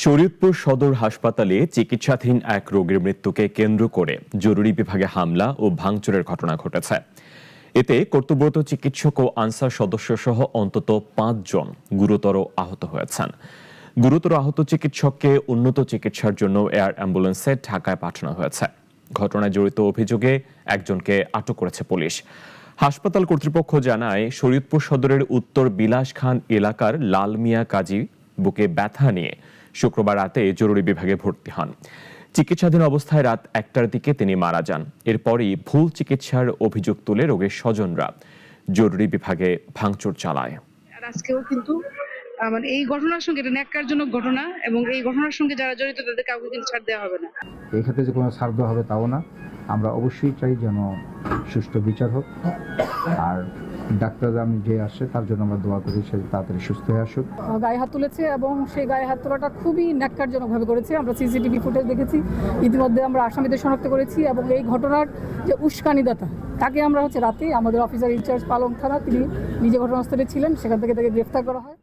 শরীয়তপুর সদর হাসপাতালে চিকিৎসাধীন এক রোগীর মৃত্যুকে কেন্দ্র করে জরুরি বিভাগে হামলা ও ভাঙচুরের ঘটনা ঘটেছে। এতে কর্তব্যরত চিকিৎসক ও আনসার সদস্য সহ অন্তত ৫ জন গুরুতর আহত হয়েছেন। গুরুতর আহত চিকিৎসককে উন্নত চিকিৎসার জন্য এয়ার অ্যাম্বুলেন্সে ঢাকায় পাঠানো হয়েছে। ঘটনায় জড়িত অভিযোগে একজনকে আটক করেছে পুলিশ। হাসপাতাল কর্তৃপক্ষ জানায়, শরীয়তপুর সদরের উত্তর বিলাস খান এলাকার লাল মিয়া কাজী বুকে ব্যথা নিয়ে শুক্রবার রাতে জরুরি বিভাগে ভর্তি হন। চিকিৎসাধীন অবস্থায় রাত ১টার দিকে তিনি মারা যান। এরপরই ভুল চিকিৎসার অভিযোগ তুলে রোগীর স্বজনরা জরুরি বিভাগে ভাঙচুর চালায়। আজকেও কিন্তু এই ঘটনার সঙ্গে, এটা ন্যাক্কারজনক ঘটনা এবং এই ঘটনার সঙ্গে যারা জড়িত তাদের কাউকে কিন্তু ছাড় দেওয়া হবে না। এই ক্ষেত্রে যে কোনো ছাড় দেওয়া হবে তাও না, আমরা অবশ্যই চাই যেন সুষ্ঠু বিচার হোক। আর ডাক্তার আমি যে আসে তার জন্য আমরা দোয়া করি সে তাড়াতাড়ি সুস্থ হয়ে আসুক। গায়ে হাত তুলেছে এবং সেই গায়ে হাত তোলাটা খুবই ন্যাক্কারজনকভাবে করেছে। আমরা সিসিটিভি ফুটেজ দেখেছি, ইতিমধ্যে আমরা আসামিদের শনাক্ত করেছি এবং এই ঘটনার যে উস্কানিদাতা তাকে আমরা রাতে আমাদের অফিসার ইনচার্জ পালং থানা, তিনি নিজে ঘটনাস্থলে ছিলেন, সেখান থেকে তাকে গ্রেফতার করা হয়।